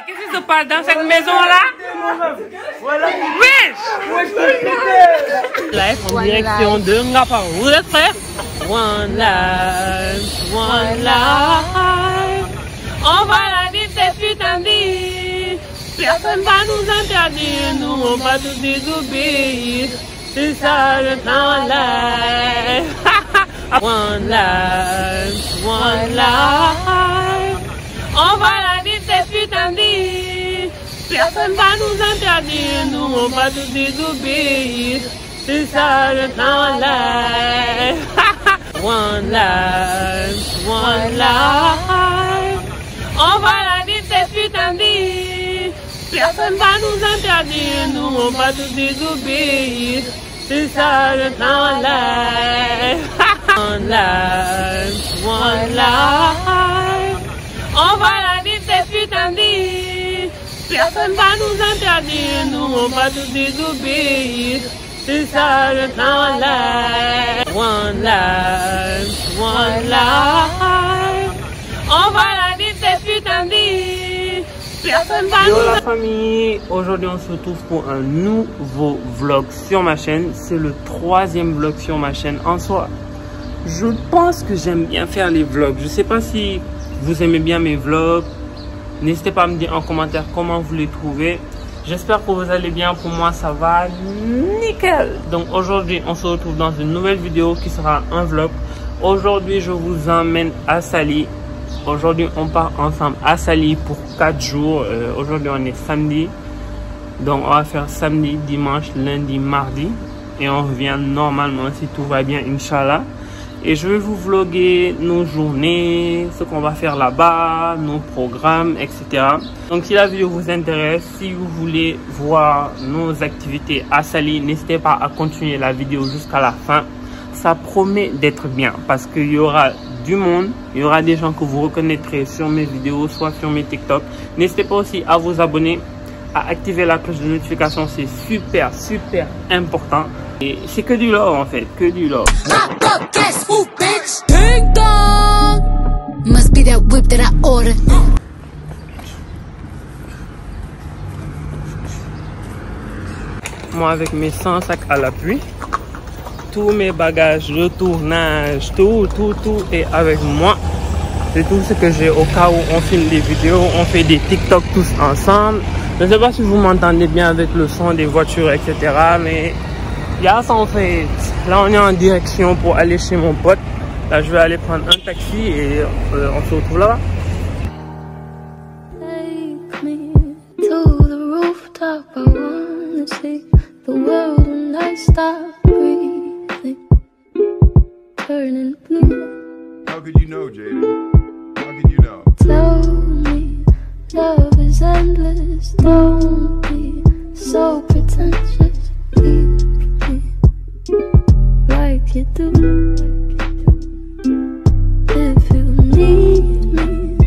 qu'est-ce qui se passe dans cette maison-là? Oui! Live en direction de Ngapao. Vous êtes prêts? One life, one life. On va la vivre cette putain de vie. Personne va nous interdire, nous on va tous désobéir. C'est ça le temps life. One life, one life. On va la vivre cette putain de vie. Personne va nous interdire, nous on va tous désobéir. C'est ça le temps life. One life, one life. On va la vivre cette putain de vie. Personne va nous interdire, nous on va tous désobéir. C'est ça le temps life. One life, one life. On va la vivre cette putain de vie. Personne va nous interdire, nous on va tous désobéir. C'est ça le temps life. One life, one life. On va la vivre cette putain de vie. Personne va nous... Yo la famille, aujourd'hui on se retrouve pour un nouveau vlog sur ma chaîne. C'est le 3e vlog sur ma chaîne en soi. Je pense que j'aime bien faire les vlogs. Je sais pas si vous aimez bien mes vlogs. N'hésitez pas à me dire en commentaire comment vous les trouvez. J'espère que vous allez bien. Pour moi ça va nickel. Donc aujourd'hui on se retrouve dans une nouvelle vidéo qui sera un vlog. Aujourd'hui je vous emmène à Saly. Aujourd'hui on part ensemble à Saly pour 4 jours. Aujourd'hui on est samedi. Donc on va faire samedi, dimanche, lundi, mardi. Et on revient normalement si tout va bien, Inch'Allah. Et je vais vous vlogger nos journées, ce qu'on va faire là-bas, nos programmes, etc. Donc si la vidéo vous intéresse, si vous voulez voir nos activités à Saly, n'hésitez pas à continuer la vidéo jusqu'à la fin. Ça promet d'être bien parce qu'il y aura du monde, il y aura des gens que vous reconnaîtrez sur mes vidéos, soit sur mes TikTok. N'hésitez pas aussi à vous abonner, à activer la cloche de notification, c'est super important. Et c'est que du love en fait, que du love. Moi avec mes 100 sacs à l'appui, tous mes bagages de tournage, tout est avec moi. C'est tout ce que j'ai au cas où on filme des vidéos, on fait des TikTok tous ensemble. Je ne sais pas si vous m'entendez bien avec le son des voitures, etc. Mais il y a ça en fait. Là, on est en direction pour aller chez mon pote. Là, je vais aller prendre un taxi et on se retrouve là-bas. How could you know, Jaden? How could you know? Tell me love is endless. Don't be so pretentious. Leave me like you do. If you need me,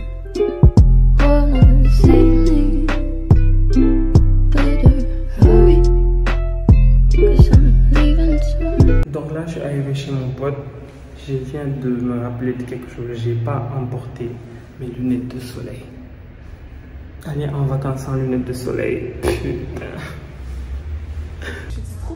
wanna see me, better hurry, 'cause I'm leaving soon. Donc là, je suis arrivé chez mon pote. Je viens de me rappeler de quelque chose. J'ai pas emporté mes lunettes de soleil. Aller en vacances sans lunettes de soleil. Putain.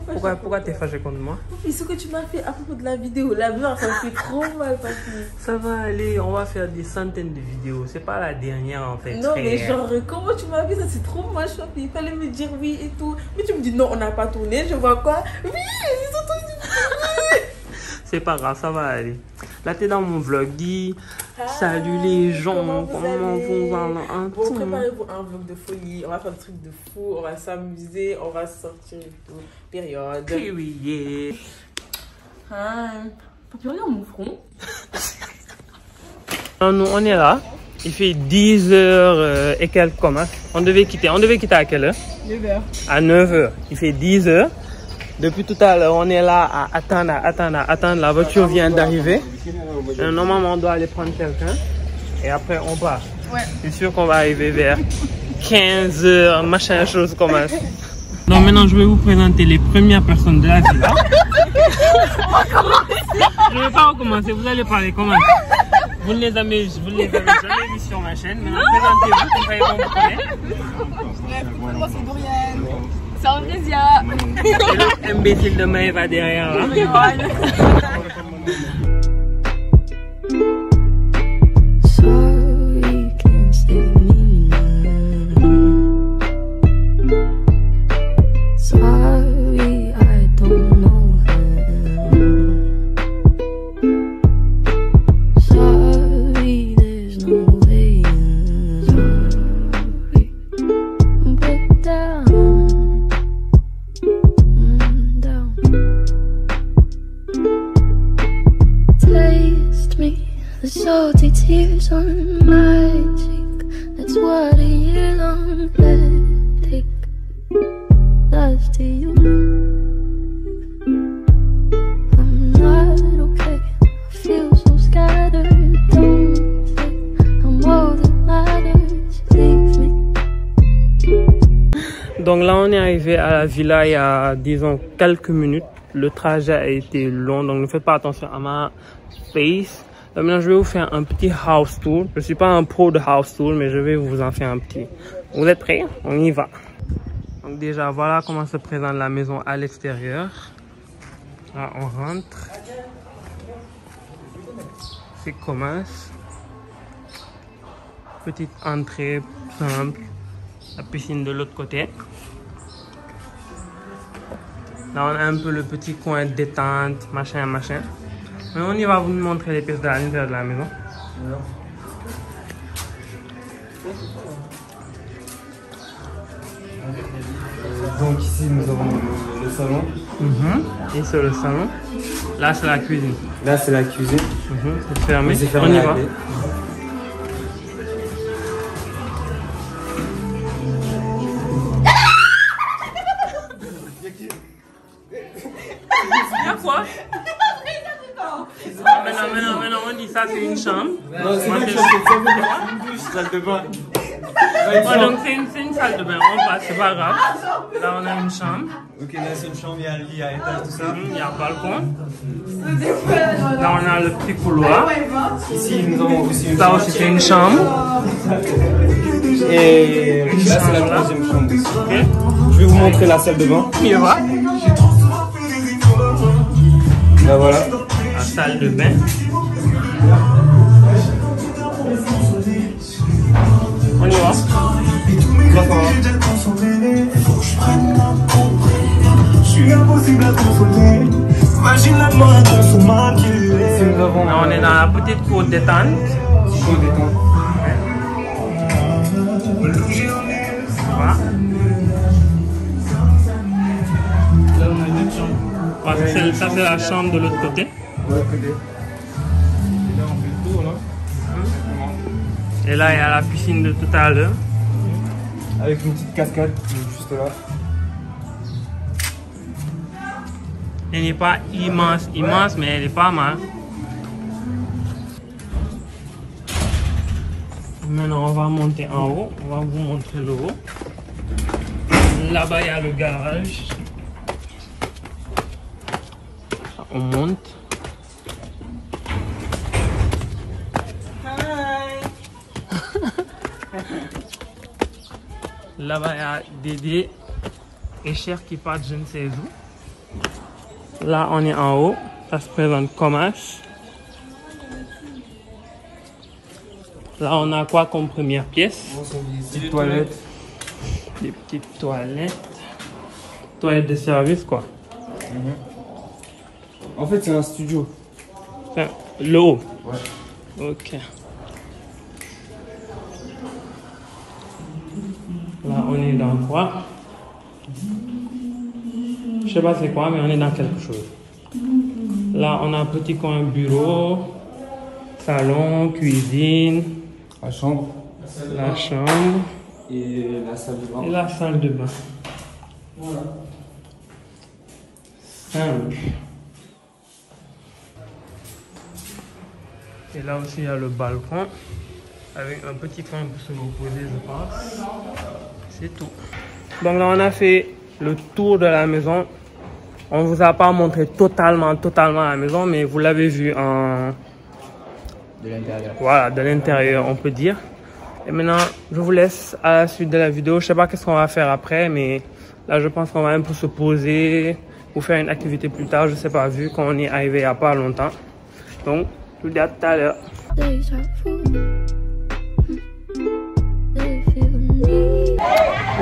Pourquoi t'es fâché contre moi? Mais ce que tu m'as fait à propos de la vidéo, la mère, ça me fait trop mal, papy. Ça va aller, on va faire des centaines de vidéos. C'est pas la dernière en fait. Non, mais genre, comment tu m'as fait ça? C'est trop moche, papy. Il fallait me dire oui et tout. Mais tu me dis non, on n'a pas tourné. Je vois quoi? Oui, ils ont tourné. C'est pas grave, ça va aller. Là, t'es dans mon vlog. Dis salut les gens. Comment vous allez? Bon, préparez-vous un vlog de folie. On va faire des trucs de fou. On va s'amuser. On va sortir et tout. Période. Période. Papy, regarde mon front. Nous, on est là. Il fait 10h et quelques comment. On devait quitter à quelle heure? 9h. À 9h. Il fait 10h. Depuis tout à l'heure, on est là à attendre. La voiture vient d'arriver. Normalement, on doit aller prendre quelqu'un. Et après, on part. Ouais. C'est sûr qu'on va arriver vers 15h, machin chose commence. Donc maintenant, je vais vous présenter les premières personnes de la villa. Je ne vais pas recommencer, vous allez parler comment? vous ne les avez jamais vus sur ma chaîne. Maintenant, présentez-vous, comme ça ils vont vous connaître. Moi, c'est Dorian. C'est Andrésia. Et l'imbécile de Maëva derrière là. Sorry, can't save me now. Sorry, I don't know how. Sorry, there's no way. Sorry, but down, down. Taste me. The salty tears on my cheek. That's what a year-long headache does to you. I'm not okay. I feel so scattered. Don't think I'm all that matters. Leave me. Donc là, on est arrivé à la villa il y a, disons, quelques minutes. Le trajet a été long, donc ne faites pas attention à ma face. Maintenant, je vais vous faire un petit house tour. Je ne suis pas un pro de house tour, mais je vais vous en faire un petit. Vous êtes prêts? On y va. Donc déjà, voilà comment se présente la maison à l'extérieur. Là, on rentre. C'est commence. Petite entrée simple. La piscine de l'autre côté. Là, on a un peu le petit coin détente, machin, machin. Mais on y va vous montrer les pièces de l'intérieur de la maison. Donc ici nous avons le salon. Et c'est le salon. Là c'est la cuisine. Là c'est la cuisine. C'est fermé. C'est On fermé y à va. clé. Quoi? Maintenant, on dit ça c'est une chambre. Non, c'est Moi, pas une c'est- chambre, c'est une douche, salle de bain. Ouais, donc c'est une salle de bain. On passe, c'est pas grave. Là on a une chambre. Ok, là c'est une chambre, il y a un lit, il y a un étage, tout ça. Il y a un balcon. Là on a le petit couloir. Ici nous avons aussi une Ça chambre. aussi c'est une chambre. Et là c'est la chambre, là. troisième chambre. Ok. Je vais vous montrer la salle de bain. On y va. Là voilà. La salle de bain. On y va. Ici nous avons Là, on est dans la petite cour détente. petit coin détente. Voilà. Là on a une autre chambre. Ouais, ça c'est la chambre de l'autre côté. Ouais, côté. Et là on fait le tour là. Et là il y a la piscine de tout à l'heure. Avec une petite cascade juste là. Elle n'est pas immense, mais elle est pas mal. Maintenant on va monter en haut. On va vous montrer le haut. Là-bas il y a le garage. On monte. Là-bas, il y a Dédé et Cher qui partent je ne sais où. Là, on est en haut. Ça se présente comme H. Là, on a quoi comme première pièce? Petite toilette. Des petites toilettes. Toilettes de service, quoi. En fait c'est un studio. Enfin, le haut. Ouais. Ok. Là, on est dans quoi? Je sais pas c'est quoi, mais on est dans quelque chose. Là, on a un petit coin bureau, salon, cuisine, La chambre. la chambre Et la salle de bain. et la salle de bain. Simple. Et là aussi, il y a le balcon avec un petit coin pour se reposer, je pense. C'est tout. Donc là, on a fait le tour de la maison. On vous a pas montré totalement la maison, mais vous l'avez vu De l'intérieur. Voilà, de l'intérieur, on peut dire. Et maintenant, je vous laisse à la suite de la vidéo. Je sais pas qu'est-ce qu'on va faire après, mais là, je pense qu'on va un peu se poser ou faire une activité plus tard. Je sais pas, vu qu'on est arrivé il n'y a pas longtemps. Donc, je vous dis à tout à l'heure.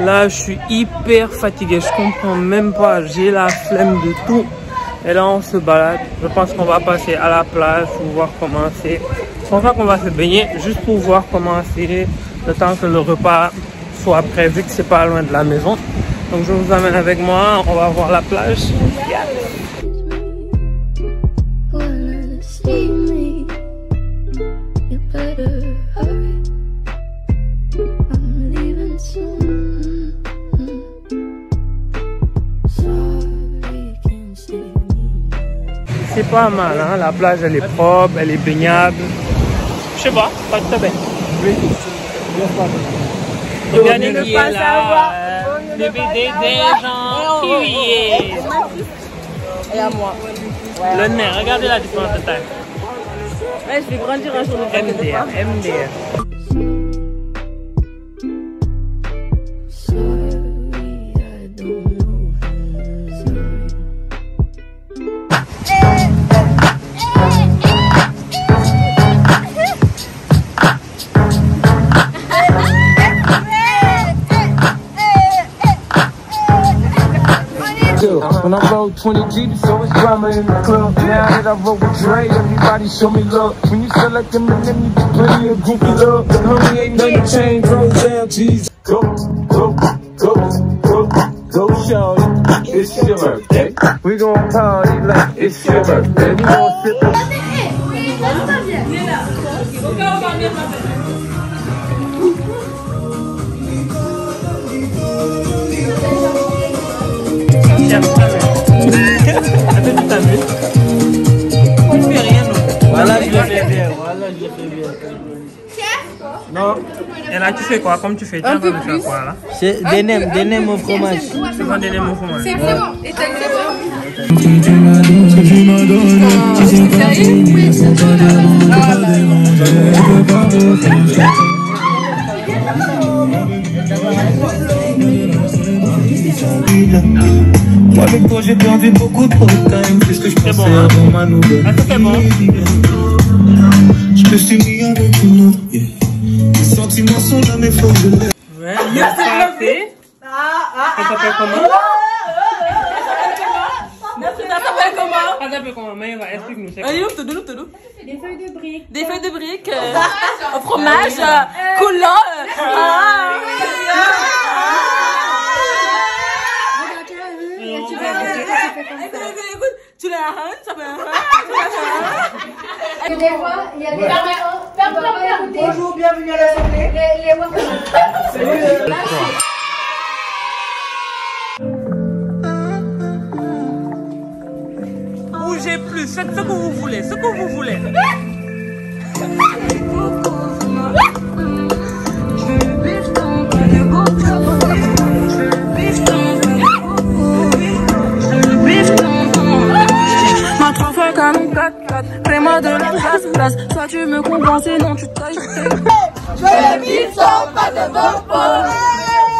Là, je suis hyper fatigué. Je comprends même pas. J'ai la flemme de tout. Et là, on se balade. Je pense qu'on va passer à la plage pour voir comment c'est. Je pense pas qu'on va se baigner, juste pour voir comment c'est le temps que le repas soit prêt, vu que c'est pas loin de la maison. Donc, je vous amène avec moi. On va voir la plage. Yeah. C'est pas mal, hein? La plage elle est propre, elle est baignable. Je sais pas tout bien. Regardez qui est là, le bébé des gens qui Et à moi. Le nez, regardez la différence de taille. Ouais, je vais grandir un jour. MDR, MDR. When I roll 20 Jeeps, so it's drama in the club. Now that I roll with Dre, everybody show me love. When you sell like them, then you get plenty of goofy love. The homie ain't nothing changed, roll down, jeez. Go, go, go, go, go, shawty. It's your birthday. We gon' party like it's your birthday. We gon' sip up. Tu t'amuses. Tu fais rien, non? Voilà, je l'ai fait bien. Voilà, je l'ai fait bien. Non. Et là, tu fais quoi? Comme tu fais? Tu Un peu faire plus. quoi là? C'est des nems au fromage. C'est quoi des nems au fromage? C'est bon. Et t'as le Moi avec toi j'ai perdu beaucoup trop de time. C'est ce que je pensais avant ma nouvelle. Ah, c'est bon. Je me suis mis avec une autre. Les sentiments sont jamais faux, je l'ai. Ouais, ça c'est. Ça s'appelle comment? Ça s'appelle comment? Maëva, explique-nous. C'est quoi? Des feuilles de briques. Des feuilles de briques. Au fromage. Coulant. Écoute, tu l'as ça fait Des fois, il y a des Bonjour, bienvenue à l'Assemblée. Bougez plus, faites ce que vous voulez, ce que vous voulez. Fais-moi de la place, soit tu me comprends, sinon tu tailles. Je veux vivre sans pas de repos.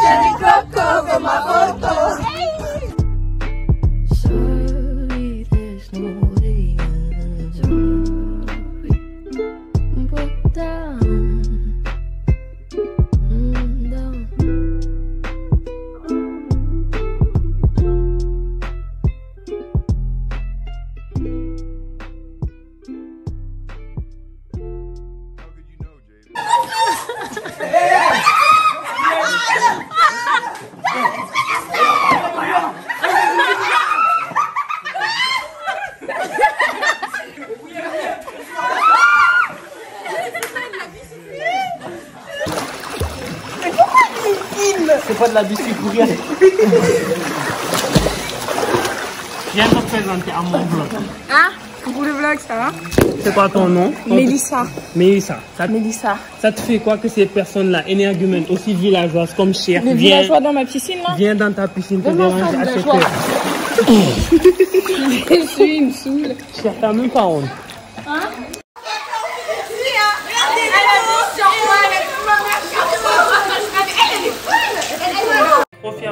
J'ai du coco comme ma photo. C'est pas de la biscuit pour rien. Je viens de te présenter à mon vlog. Ah, pour le vlog, ça va? C'est quoi ton nom? Mélissa. Mélissa. Mélissa. Ça te fait quoi que ces personnes-là, énergumènes, aussi villageoises comme Cher, Les villageois dans ma piscine, là? viens dans ta piscine te Comment déranger ça, à cette villageois? heure. Je suis une saoule. Cher, t'as même pas honte. Hein?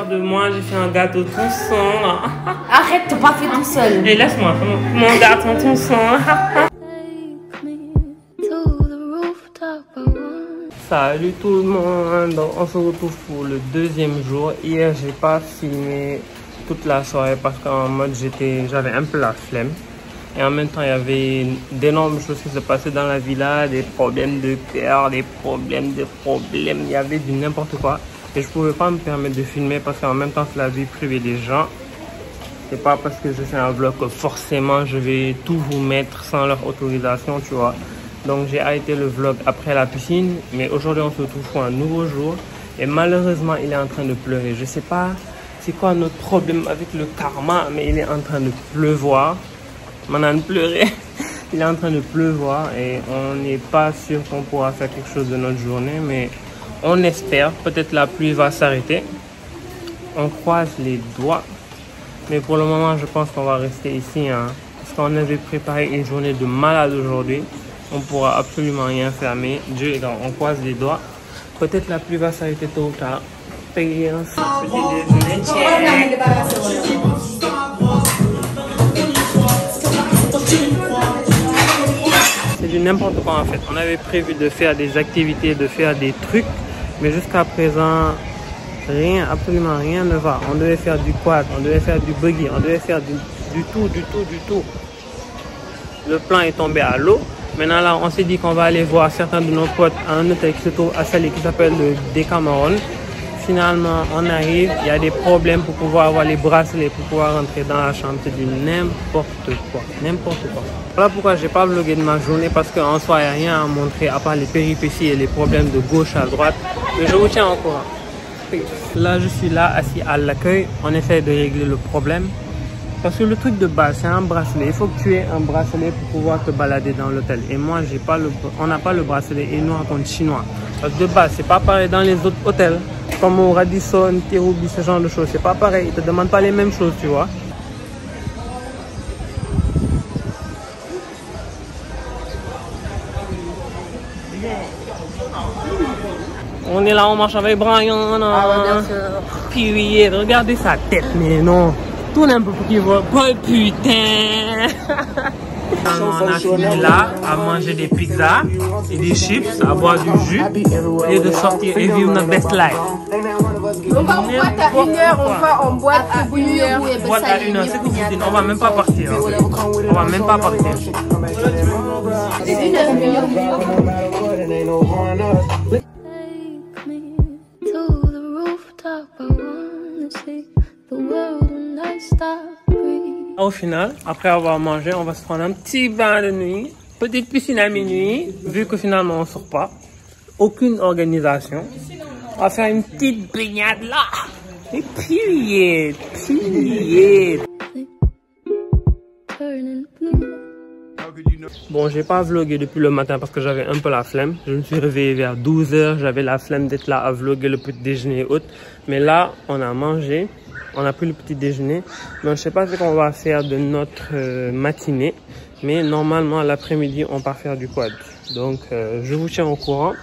de moi, j'ai fait un gâteau tout son. Arrête, t'as pas fait tout seul. Et laisse-moi, mon gâteau tout son. Salut tout le monde, on se retrouve pour le deuxième jour. Hier, j'ai pas filmé toute la soirée parce qu'en mode j'avais un peu la flemme. Et en même temps, il y avait d'énormes choses qui se passaient dans la villa, des problèmes de cœur, des problèmes. Il y avait du n'importe quoi. Et je pouvais pas me permettre de filmer parce qu'en même temps, c'est la vie privée des gens. C'est pas parce que je fais un vlog que forcément je vais tout vous mettre sans leur autorisation, tu vois. Donc j'ai arrêté le vlog après la piscine. Mais aujourd'hui, on se retrouve pour un nouveau jour. Et malheureusement, il est en train de pleurer. Je sais pas c'est quoi notre problème avec le karma, mais il est en train de pleuvoir. Manan pleurait. Il est en train de pleuvoir et on n'est pas sûr qu'on pourra faire quelque chose de notre journée, mais on espère. Peut-être la pluie va s'arrêter. On croise les doigts. Mais pour le moment, je pense qu'on va rester ici. Hein, parce qu'on avait préparé une journée de malade aujourd'hui. On pourra absolument rien faire. Mais Dieu est grand. On croise les doigts. Peut-être la pluie va s'arrêter tôt ou tard. Petit déjeuner. C'est du n'importe quoi en fait. On avait prévu de faire des activités, de faire des trucs. Mais jusqu'à présent, rien, absolument rien ne va. On devait faire du quad, on devait faire du buggy, on devait faire du tout. Le plan est tombé à l'eau. Maintenant là, on s'est dit qu'on va aller voir certains de nos potes à un hôtel qui se trouve à Salé qui s'appelle le Decameron. Finalement, on arrive, il y a des problèmes pour pouvoir avoir les bracelets, pour pouvoir rentrer dans la chambre. C'est du n'importe quoi, Voilà pourquoi j'ai pas vlogué de ma journée, parce qu'en soi, il n'y a rien à montrer à part les péripéties et les problèmes de gauche à droite. Mais je vous tiens au courant. Là, je suis là, assis à l'accueil. On essaie de régler le problème. Parce que le truc de base, c'est un bracelet. Il faut que tu aies un bracelet pour pouvoir te balader dans l'hôtel. Et moi, on n'a pas le bracelet et nous raconte chinois. Parce que de base, c'est pas pareil dans les autres hôtels. Comme au Radisson, Terrou-Bi, ce genre de choses. C'est pas pareil. Ils te demandent pas les mêmes choses, tu vois. On est là, on marche avec Brian. Ah ouais, bien sûr. Puis, regardez sa tête, mais non. Tout n'importe qui voit. Oh putain. On a fini là à manger des pizzas et des chips, à boire du jus et de sortir et vivre notre best life. On va en boîte à 1h, on va en boîte à 1h. Boîte à 1h, c'est que vous dites, on va même pas partir. On va même pas partir. Au final, après avoir mangé, on va se prendre un petit bain de nuit, petite piscine à minuit, vu que finalement on sort pas, aucune organisation. On va faire une petite baignade là. Et puis, Bon, j'ai pas vlogué depuis le matin parce que j'avais un peu la flemme. Je me suis réveillé vers 12 h, j'avais la flemme d'être là à vlogger le petit déjeuner et autres. Mais là, on a mangé. On a pris le petit déjeuner. Donc, je sais pas ce qu'on va faire de notre matinée. Mais normalement, l'après-midi, on part faire du quad. Donc, je vous tiens au courant.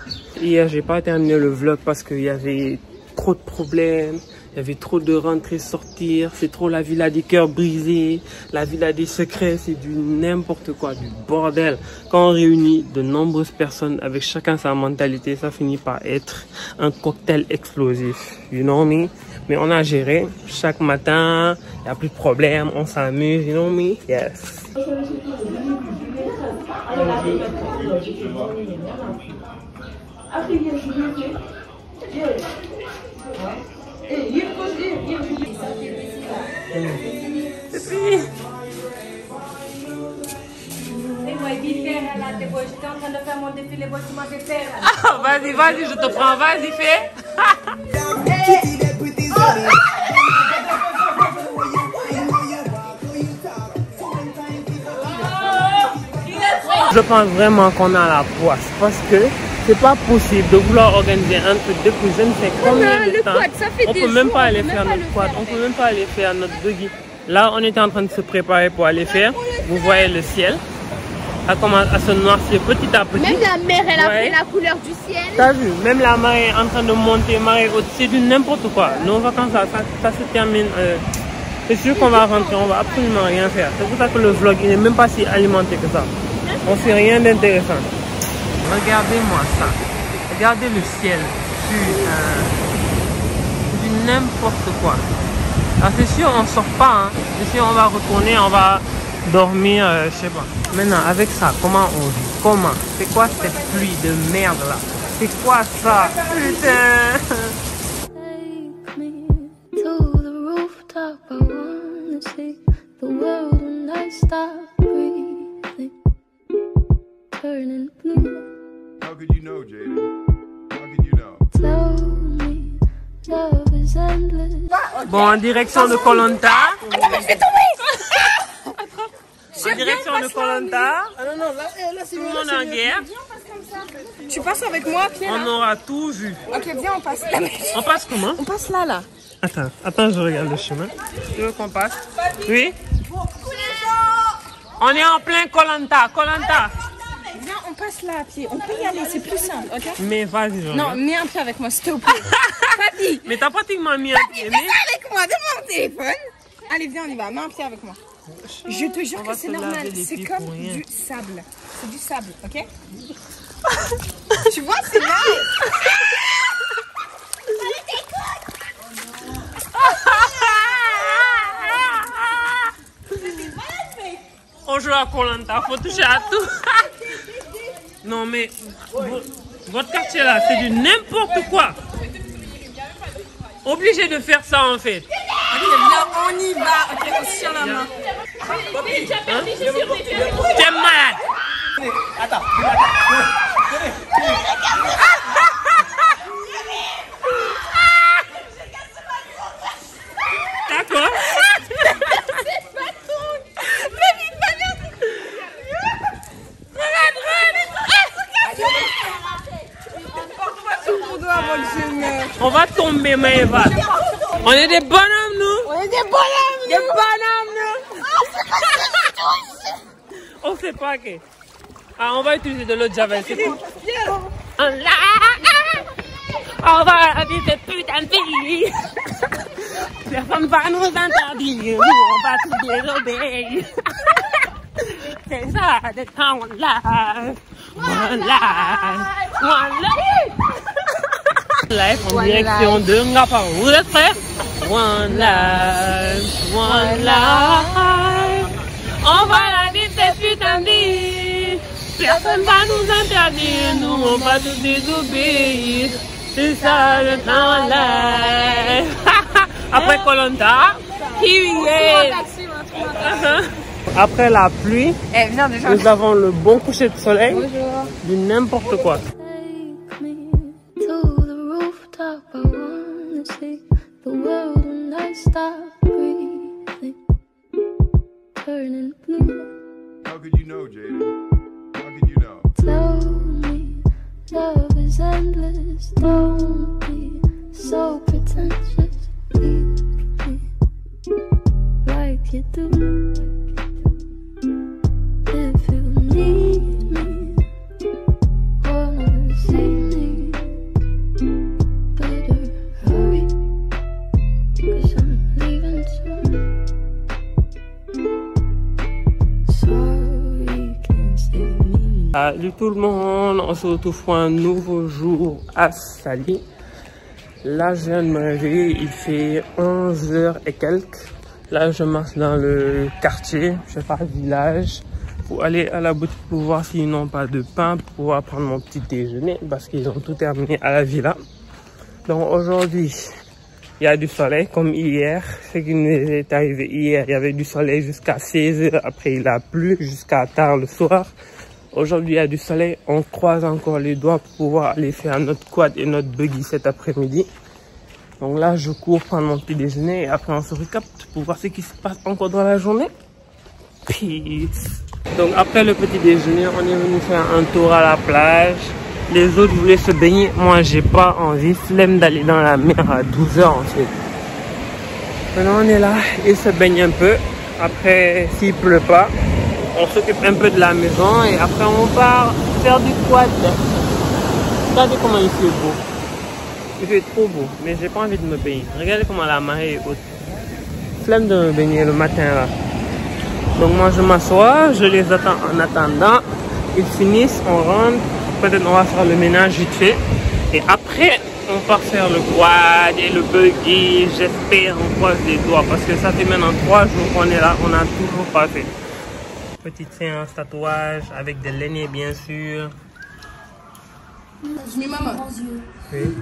Hier, j'ai pas terminé le vlog parce qu'il y avait trop de problèmes. Il y avait trop de rentrer, sortir. C'est trop la villa des cœurs brisés. La villa des secrets, c'est du n'importe quoi, du bordel. Quand on réunit de nombreuses personnes avec chacun sa mentalité, ça finit par être un cocktail explosif. You know me? Mais on a géré. Chaque matin, il n'y a plus de problème. On s'amuse. You know me? Yes. J'étais en train de faire mon défilé, tu m'avais fait. Vas-y, je te prends. Vas-y, fais. Je pense vraiment qu'on a la poisse parce que c'est pas possible de vouloir organiser un truc depuis je ne sais combien de temps. On peut même pas aller faire notre quad, on peut même pas aller faire notre buggy. Là, on était en train de se préparer pour aller faire. Vous voyez le ciel. Ça commence à se noircir petit à petit. Même la mer, elle a pris la couleur du ciel. T'as vu? Même la marée est en train de monter, marée haute. C'est du n'importe quoi. Nos vacances, ça se termine. C'est sûr qu'on va rentrer, on va absolument rien faire. C'est pour ça que le vlog, il n'est même pas si alimenté que ça. On fait rien d'intéressant. Regardez-moi ça. Regardez le ciel. Putain. C'est du n'importe quoi. Alors c'est sûr, on sort pas. Hein. C'est sûr, on va retourner, on va dormir, je sais pas. Maintenant, avec ça, comment on vit? Comment? C'est quoi cette pluie de merde là? C'est quoi ça? Putain! Take me to the rooftop. I wanna see the world when I stop breathing. Turning blue. How could you know, Jaden? How could you know? Tell me love is endless. Bon, en direction de Koh Lanta. Attends, mais je vais tomber. En direction de Koh Lanta. Ah non, non, là c'est Tout le monde est en guerre. Tu passes avec moi, pied là. On aura tout vu. Ok, viens, on passe là. On passe comment? On passe là, là. Attends, je regarde le chemin. Tu veux qu'on passe? Oui? On est en plein Koh Lanta. Koh Lanta. Viens, on passe là à pied. On peut y aller, c'est plus simple, ok? Mais vas-y, je Non, mets un pied avec moi, s'il te plaît. Papi! Mais t'as pratiquement mis un pied. Viens avec moi, donne-moi mon téléphone. Allez, viens, on y va. Mets un pied avec moi. Je te jure que c'est normal. C'est comme du sable. C'est du sable, ok? Tu vois, c'est mal. On joue à Koh Lanta, faut toucher à tout. Non mais, votre quartier là, c'est du n'importe quoi. Obligé de faire ça en fait. Ok, viens, on y va. Ok, on se tient la main. Tu es malade. Attends. D'accord. On va tomber, Maëva. On est des bonhommes, nous. On est des bonhommes. Des bonhommes, nous. On sait pas que. Ah, on va utiliser de l'eau de Javel, c'est cool. On va vivre cette putain de vie. Personne va nous interdire. Nous, on va tous les obéir. C'est ça, the time one life. One life. One life. Life en direction de Ngapao. Vous êtes prêts? One life. One life. On va la vivre cette putain de vie. Personne va nous interdire. Nous, on va tous désobéir. C'est ça, le temps life. Après Koh Lanta, après la pluie, nous avons le bon coucher de soleil. Bonjour. Du n'importe quoi. Take me to the rooftop. I wanna see the world when I stop breathing. Turning blue. How could you know, Jaden? How could you know? Tell me love is endless. Don't be so pretentious. Leave me like you do. If you need me, wanna see me, better hurry, 'cause I'm leaving soon. Sorry, can't save me. Salut tout le monde, on se retrouve pour un nouveau jour à Sali. Là, je viens de me réveiller, il fait 11h et quelques. Là, je marche dans le quartier, je sais pas, village, pour aller à la boutique pour voir s'ils n'ont pas de pain pour pouvoir prendre mon petit déjeuner parce qu'ils ont tout terminé à la villa. Donc aujourd'hui, il y a du soleil comme hier. Ce qui nous est arrivé hier, il y avait du soleil jusqu'à 16h. Après, il a plu jusqu'à tard le soir. Aujourd'hui, il y a du soleil. On croise encore les doigts pour pouvoir aller faire notre quad et notre buggy cet après-midi. Donc là, je cours prendre mon petit déjeuner et après, on se recapte pour voir ce qui se passe encore dans la journée. Peace. Donc après le petit déjeuner, on est venu faire un tour à la plage. Les autres voulaient se baigner. Moi, j'ai pas envie. Flemme d'aller dans la mer à 12h en fait. Maintenant, on est là. Ils se baignent un peu. Après, s'il pleut pas, on s'occupe un peu de la maison et après on part faire du quad. Regardez comment il fait beau. Il fait trop beau, mais j'ai pas envie de me baigner. Regardez comment la marée est haute. Flemme de me baigner le matin là. Donc moi je m'assois, je les attends en attendant. Ils finissent, on rentre. Peut-être on va faire le ménage vite fait. Et après, on part faire le quad et le buggy. J'espère, on croise les doigts. Parce que ça fait maintenant 3 jours qu'on est là, on n'a toujours pas fait. Petite séance tatouage avec des lainiers bien sûr. Je mets ma main. Oui.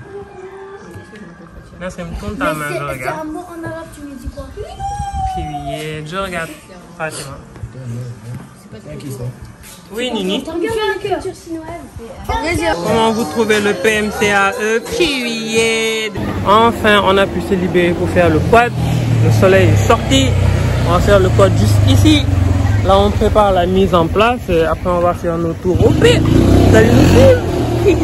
Là, c'est me tourne ta main, je regarde. C'est un mot en arabe, tu me dis quoi? Puis, je regarde Fatima. C'est qui ça? Oui, Nini. Noël. Comment vous trouvez le PMCAE? Puis, enfin, on a pu se libérer pour faire le quad. Le soleil est sorti. On va faire le quad juste ici. Là, on prépare la mise en place. Et après, on va faire nos tours au pied. Vous allez nous suivre? Puis,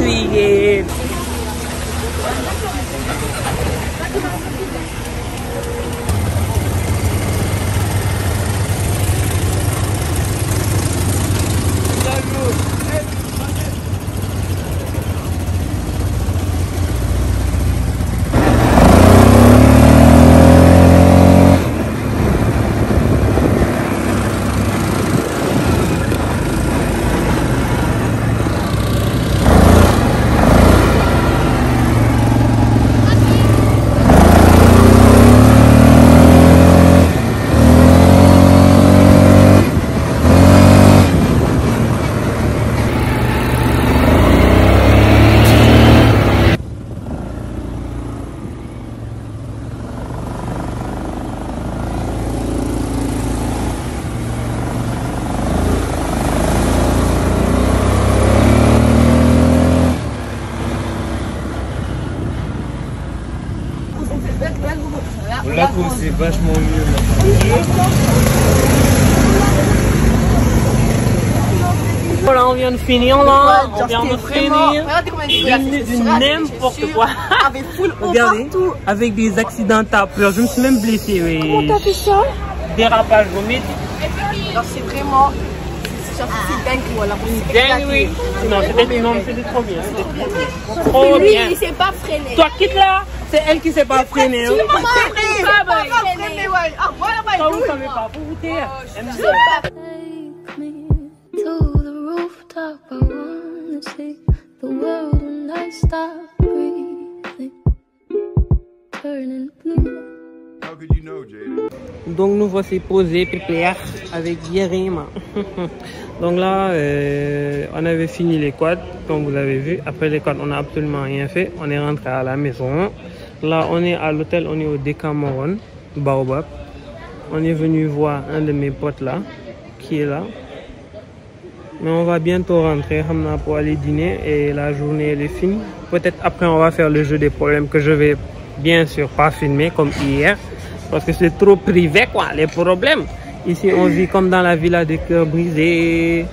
Là, c'est vachement mieux. Voilà, on vient de finir là. On vient de finir. Regardez comment il Du n'importe quoi. Avec full eau Regardez, partout. avec des accidents tapeurs. Je me suis même blessée. Oui. Comment t'as fait ça? Dérapage vomite. Alors c'est vraiment... C'est dingue, voilà. Dingue, oui. Non, c'était trop bien. C'était trop Lui, bien. il s'est pas freiné. Toi, quitte là. C'est elle qui s'est pas freinée. Hein. Pas freiné, ouais. Ah, voilà, Toi, vous savez pas. Vous vous taire. Take me to the rooftop. I wanna see the world when I stop breathing. Turning blue. How could you know, Jaden? Donc nous voici posés, pépère, avec Yerim. Donc là, on avait fini les quads, comme vous avez vu. Après les quads, on n'a absolument rien fait. On est rentré à la maison. Là, on est à l'hôtel, on est au Decameron, Baobab. On est venu voir un de mes potes là, qui est là. Mais on va bientôt rentrer, pour aller dîner et la journée elle est finie. Peut-être après on va faire le jeu des problèmes que je vais bien sûr pas filmer comme hier. Parce que c'est trop privé quoi, les problèmes. Ici on vit comme dans la villa des cœurs brisés,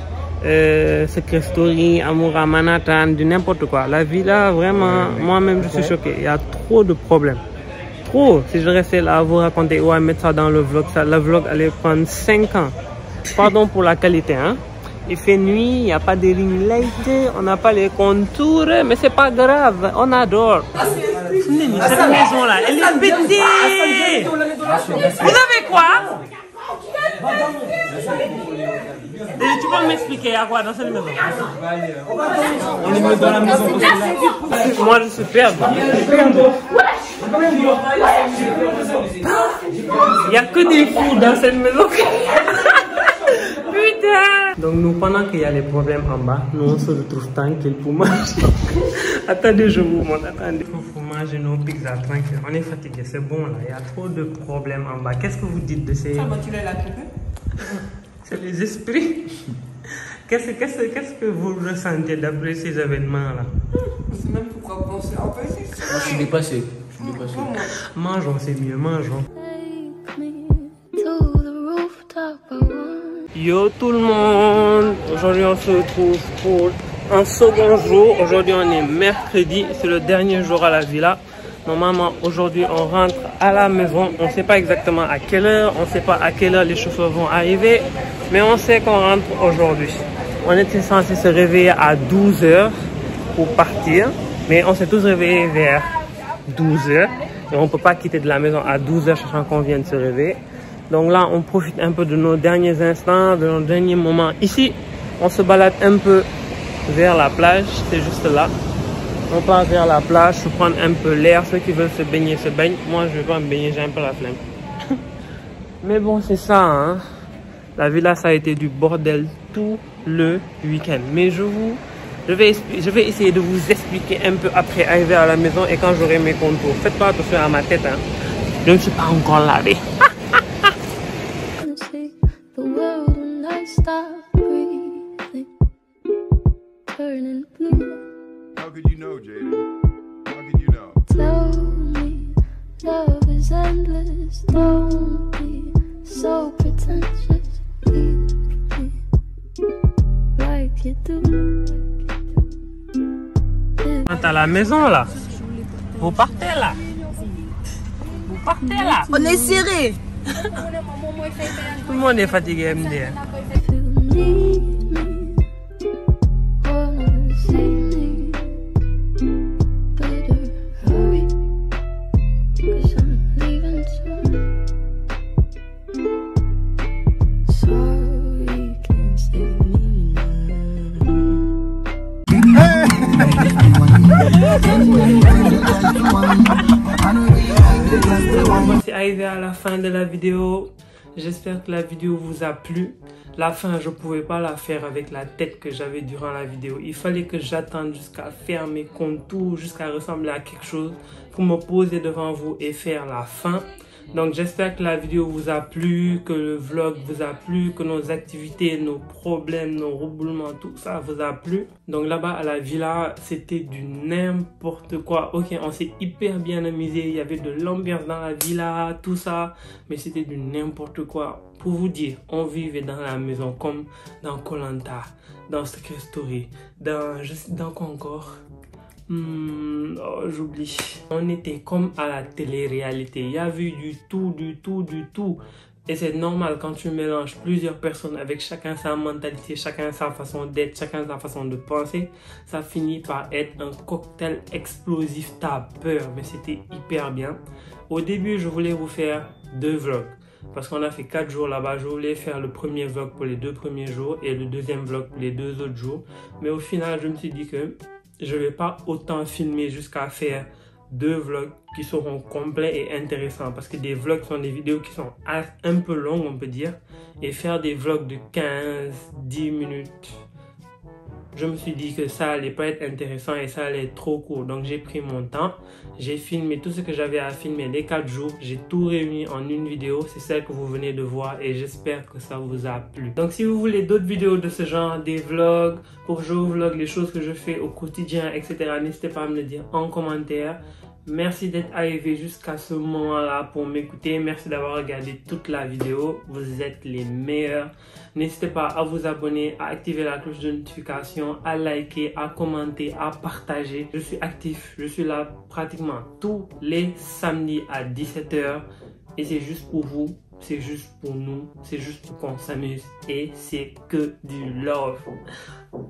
Secret Story, Amour à Manhattan, du n'importe quoi. La villa vraiment, moi-même je suis choqué, il y a trop de problèmes. Trop, si je restais là à vous raconter ou à mettre ça dans le vlog, le vlog allait prendre 5 ans. Pardon pour la qualité hein. Il fait nuit, il n'y a pas de ring light, on n'a pas les contours, mais c'est pas grave, on adore. Cette maison là, elle est pétée. Vous avez quoi? Tu peux m'expliquer à quoi dans cette maison? On les met dans la maison. Moi je suis perdu. Il n'y a que des fous dans cette maison. Putain! Donc nous, pendant qu'il y a les problèmes en bas, nous on se retrouve tranquille pour manger. Attendez, je vous montre, attendez. Il faut manger nos pizzas tranquille. On est fatigué, c'est bon là, il y a trop de problèmes en bas. Qu'est-ce que vous dites de ces... C'est les esprits. Qu'est-ce que vous ressentez d'après ces événements là? C'est même pourquoi penser. En fait, Je suis dépassé. Mangeons, c'est mieux, mangeons. Take me to the rooftop. I wanna Yo tout le monde, aujourd'hui on se retrouve pour un second jour. Aujourd'hui on est mercredi, c'est le dernier jour à la villa. Normalement aujourd'hui on rentre à la maison. On ne sait pas exactement à quelle heure, on ne sait pas à quelle heure les chauffeurs vont arriver, mais on sait qu'on rentre aujourd'hui. On était censé se réveiller à 12 h pour partir, mais on s'est tous réveillés vers 12 h et on ne peut pas quitter de la maison à 12 h sachant qu'on vient de se réveiller. Donc là, on profite un peu de nos derniers instants, de nos derniers moments ici. On se balade un peu vers la plage, c'est juste là. On part vers la plage pour prendre un peu l'air. Ceux qui veulent se baigner se baignent. Moi, je ne vais pas me baigner, j'ai un peu la flemme. Mais bon, c'est ça, hein. La villa, ça a été du bordel tout le week-end. Mais je vais essayer de vous expliquer un peu après arriver à la maison et quand j'aurai mes contours. Faites pas attention à ma tête, hein. Je ne suis pas encore lavé. How could you know, Jaden? How could you know? Tell me love is endless. Don't be so pretentious. Leave me like you do. À la maison là. Vous partez là. Vous partez là. On est serré. Tout le monde est fatigué, MD. If you need me, wanna see me, better hurry, 'cause I'm leaving soon. Sorry, can't save me C'est arrivé à la fin de la vidéo. J'espère que la vidéo vous a plu. La fin, je ne pouvais pas la faire avec la tête que j'avais durant la vidéo. Il fallait que j'attende jusqu'à faire mes contours, jusqu'à ressembler à quelque chose pour me poser devant vous et faire la fin. Donc j'espère que la vidéo vous a plu, que le vlog vous a plu, que nos activités, nos problèmes, nos reboulements, tout ça vous a plu. Donc là-bas à la villa, c'était du n'importe quoi. Ok, on s'est hyper bien amusé, il y avait de l'ambiance dans la villa, tout ça. Mais c'était du n'importe quoi. Pour vous dire, on vivait dans la maison comme dans Koh-Lanta, dans Secret Story, dans quoi encore? Oh, j'oublie. On était comme à la télé-réalité. Il y avait du tout. Et c'est normal quand tu mélanges plusieurs personnes avec chacun sa mentalité, chacun sa façon d'être, chacun sa façon de penser. Ça finit par être un cocktail explosif. T'as peur, mais c'était hyper bien. Au début, je voulais vous faire 2 vlogs. Parce qu'on a fait 4 jours là-bas. Je voulais faire le premier vlog pour les 2 premiers jours et le deuxième vlog pour les 2 autres jours. Mais au final, je me suis dit que je ne vais pas autant filmer jusqu'à faire 2 vlogs qui seront complets et intéressants. Parce que des vlogs sont des vidéos qui sont un peu longues, on peut dire. Et faire des vlogs de 15-10 minutes, je me suis dit que ça allait pas être intéressant et ça allait être trop court. Donc j'ai pris mon temps, j'ai filmé tout ce que j'avais à filmer les 4 jours. J'ai tout réuni en une vidéo, c'est celle que vous venez de voir et j'espère que ça vous a plu. Donc si vous voulez d'autres vidéos de ce genre, des vlogs, pour que je vous vlog les choses que je fais au quotidien, etc. N'hésitez pas à me le dire en commentaire. Merci d'être arrivé jusqu'à ce moment-là pour m'écouter. Merci d'avoir regardé toute la vidéo. Vous êtes les meilleurs. N'hésitez pas à vous abonner, à activer la cloche de notification, à liker, à commenter, à partager. Je suis actif. Je suis là pratiquement tous les samedis à 17 h. Et c'est juste pour vous. C'est juste pour nous. C'est juste pour qu'on s'amuse. Et c'est que du love.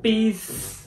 Peace.